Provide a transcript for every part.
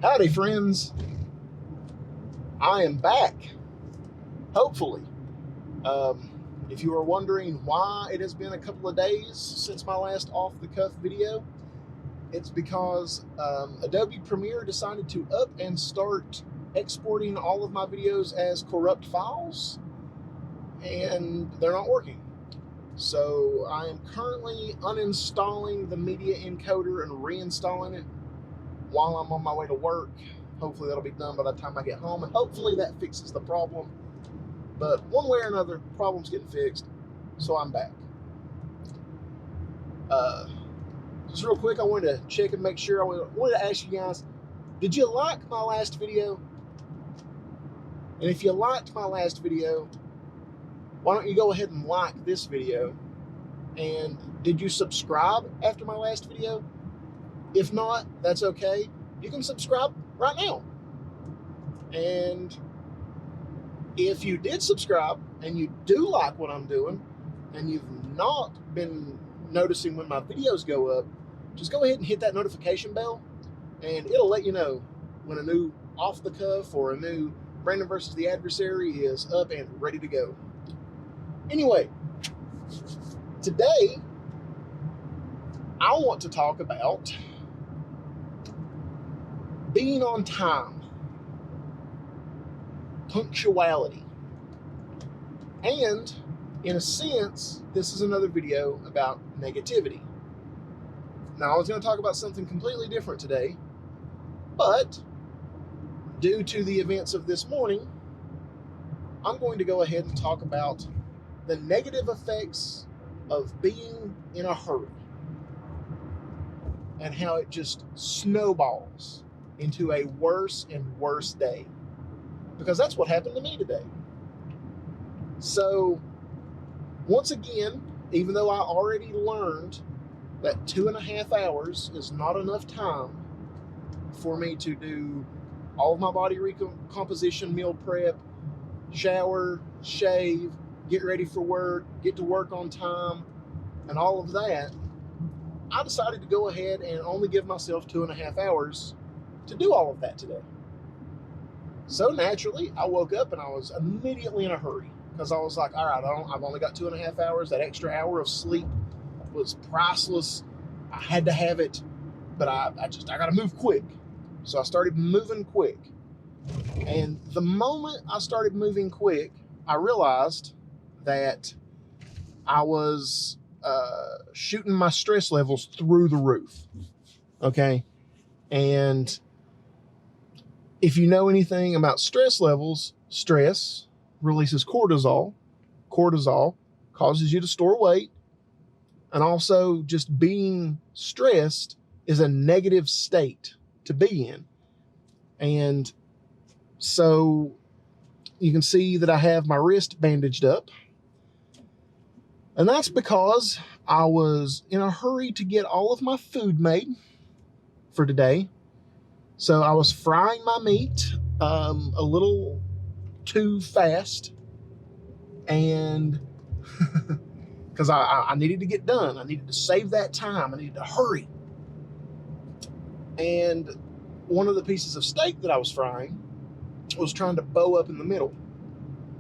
Howdy, friends. I am back, hopefully. If you are wondering why it has been a couple of days since my last off-the-cuff video, it's because Adobe Premiere decided to up and start exporting all of my videos as corrupt files, and they're not working. So I am currently uninstalling the media encoder and reinstalling it while I'm on my way to work. Hopefully that'll be done by the time I get home, and hopefully that fixes the problem. But one way or another, problem's getting fixed, so I'm back. Just real quick, I wanted to check and make sure. I wanted to ask you guys, did you like my last video? And if you liked my last video, why don't you go ahead and like this video? And did you subscribe after my last video? If not, that's okay. You can subscribe right now. And if you did subscribe and you do like what I'm doing and you've not been noticing when my videos go up, just go ahead and hit that notification bell and it'll let you know when a new Off the Cuff or a new Brandon versus the Adversary is up and ready to go. Anyway, today I want to talk about being on time, punctuality, and in a sense, this is another video about negativity. Now, I was going to talk about something completely different today, but due to the events of this morning, I'm going to go ahead and talk about the negative effects of being in a hurry and how it just snowballs into a worse and worse day, because that's what happened to me today. So once again, even though I already learned that 2.5 hours is not enough time for me to do all of my body recomposition, meal prep, shower, shave, get ready for work, get to work on time, and all of that, I decided to go ahead and only give myself 2.5 hours to do all of that today. So naturally, I woke up and I was immediately in a hurry, because I was like, all right, I've only got 2.5 hours. That extra hour of sleep was priceless. I had to have it, but I got to move quick. So I started moving quick. And the moment I started moving quick, I realized that I was shooting my stress levels through the roof. Okay? And if you know anything about stress levels, stress releases cortisol. Cortisol causes you to store weight. And also, just being stressed is a negative state to be in. And so you can see that I have my wrist bandaged up. And that's because I was in a hurry to get all of my food made for today. So I was frying my meat a little too fast, and because I needed to get done. I needed to save that time. I needed to hurry. And one of the pieces of steak that I was frying was trying to bow up in the middle.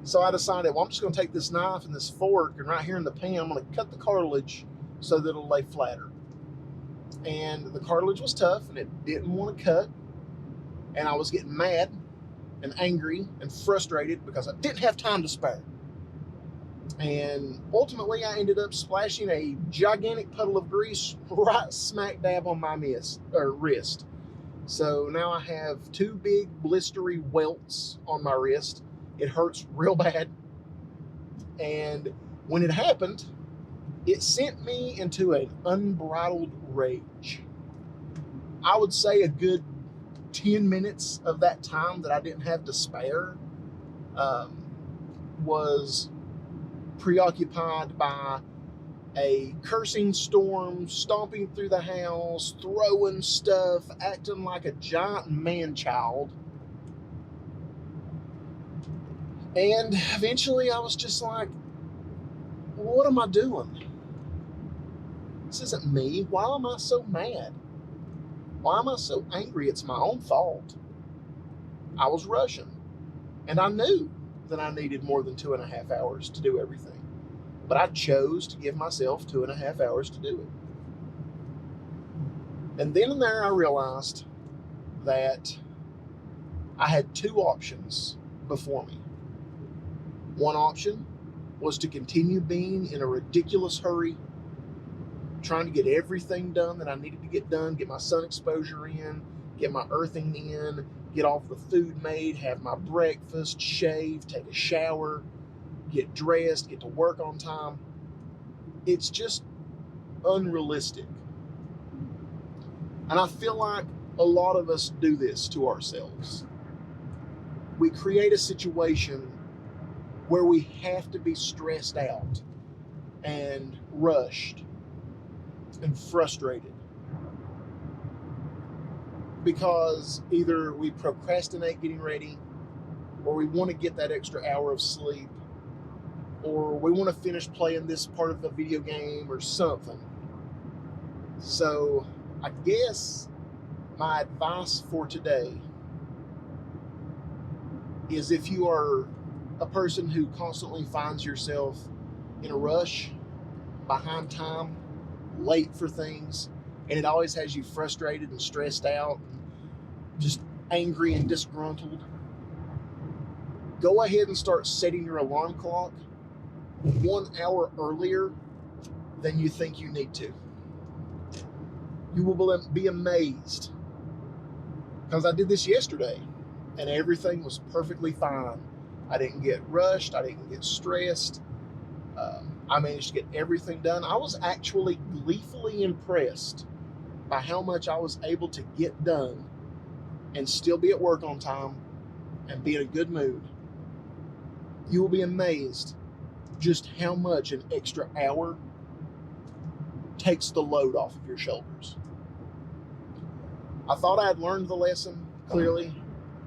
So I decided, well, I'm just going to take this knife and this fork, and right here in the pan, I'm going to cut the cartilage so that it'll lay flatter. And the cartilage was tough, and it didn't want to cut. And I was getting mad and angry and frustrated because I didn't have time to spare. And ultimately, I ended up splashing a gigantic puddle of grease right smack dab on my wrist. So now I have 2 big blistery welts on my wrist. It hurts real bad. And when it happened, it sent me into an unbridled rage. I would say a good 10 minutes of that time that I didn't have to spare was preoccupied by a cursing storm, stomping through the house, throwing stuff, acting like a giant man-child. And eventually I was just like, what am I doing? This isn't me. Why am I so mad? Why am I so angry? It's my own fault. I was rushing, and I knew that I needed more than 2.5 hours to do everything, but I chose to give myself 2.5 hours to do it. And then and there I realized that I had two options before me. One option was to continue being in a ridiculous hurry, trying to get everything done that I needed to get done, get my sun exposure in, get my earthing in, get all the food made, have my breakfast, shave, take a shower, get dressed, get to work on time. It's just unrealistic. And I feel like a lot of us do this to ourselves. We create a situation where we have to be stressed out and rushed and frustrated because either we procrastinate getting ready, or we want to get that extra hour of sleep, or we want to finish playing this part of the video game or something. So I guess my advice for today is, if you are a person who constantly finds yourself in a rush, behind time, late for things, and it always has you frustrated and stressed out, and just angry and disgruntled, go ahead and start setting your alarm clock 1 hour earlier than you think you need to. You will be amazed, because I did this yesterday and everything was perfectly fine. I didn't get rushed. I didn't get stressed. I managed to get everything done. I was actually gleefully impressed by how much I was able to get done and still be at work on time and be in a good mood. You will be amazed just how much an extra hour takes the load off of your shoulders. I thought I had learned the lesson. Clearly,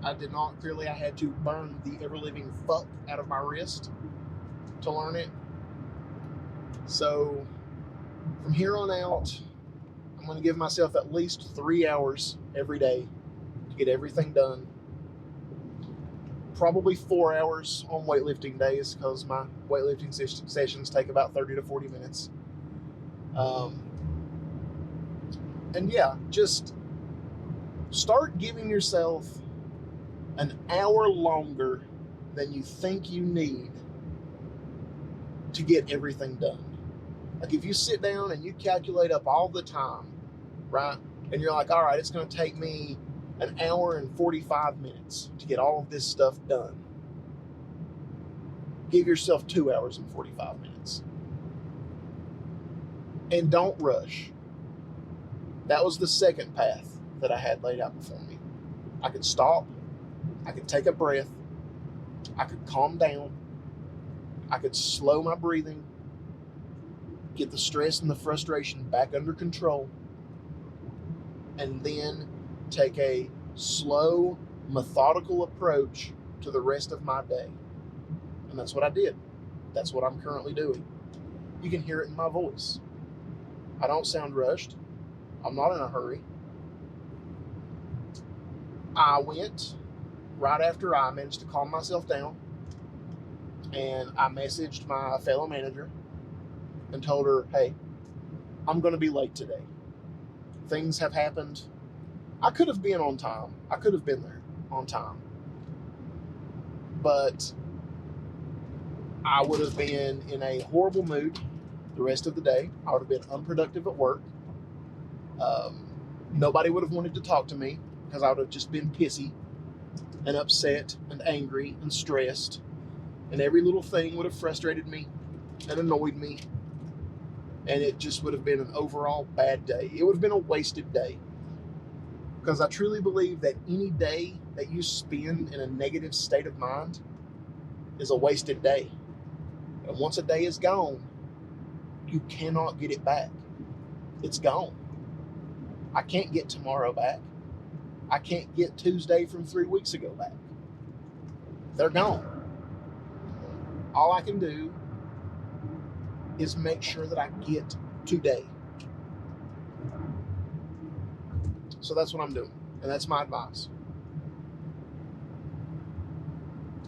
I did not. Clearly, I had to burn the ever-living fuck out of my wrist to learn it. So, from here on out, I'm going to give myself at least 3 hours every day to get everything done. Probably 4 hours on weightlifting days, because my weightlifting sessions take about 30 to 40 minutes. And yeah, just start giving yourself an hour longer than you think you need to get everything done. Like, if you sit down and you calculate up all the time, right? And you're like, all right, it's going to take me an hour and 45 minutes to get all of this stuff done. Give yourself 2 hours and 45 minutes. And don't rush. That was the second path that I had laid out before me. I could stop. I could take a breath. I could calm down. I could slow my breathing, get the stress and the frustration back under control, and then take a slow, methodical approach to the rest of my day. And that's what I did. That's what I'm currently doing. You can hear it in my voice. I don't sound rushed. I'm not in a hurry. I went right after I managed to calm myself down, and I messaged my fellow manager and told her, hey, I'm going to be late today. Things have happened. I could have been on time. I could have been there on time. But I would have been in a horrible mood the rest of the day. I would have been unproductive at work. Nobody would have wanted to talk to me, because I would have just been pissy and upset and angry and stressed. And every little thing would have frustrated me and annoyed me. And it just would have been an overall bad day. It would have been a wasted day. Because I truly believe that any day that you spend in a negative state of mind is a wasted day. And once a day is gone, you cannot get it back. It's gone. I can't get tomorrow back. I can't get Tuesday from 3 weeks ago back. They're gone. All I can do is make sure that I get today. So that's what I'm doing. And that's my advice.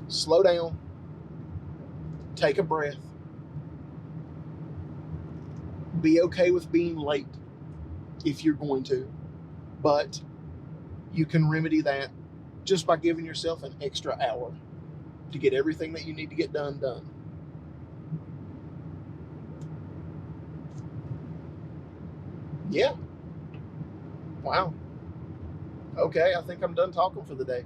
Slow down. Take a breath. Be okay with being late if you're going to. But you can remedy that just by giving yourself an extra hour to get everything that you need to get done. Yeah. Wow. Okay, I think I'm done talking for the day.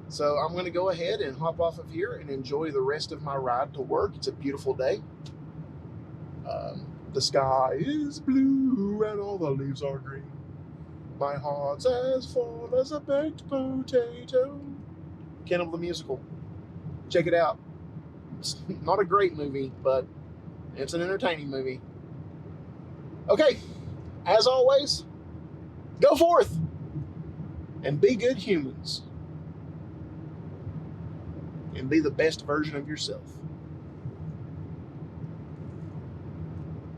So I'm going to go ahead and hop off of here and enjoy the rest of my ride to work. It's a beautiful day. The sky is blue and all the leaves are green. My heart's as full as a baked potato. Cannibal the Musical. Check it out. It's not a great movie, but it's an entertaining movie. Okay, as always, go forth and be good humans and be the best version of yourself.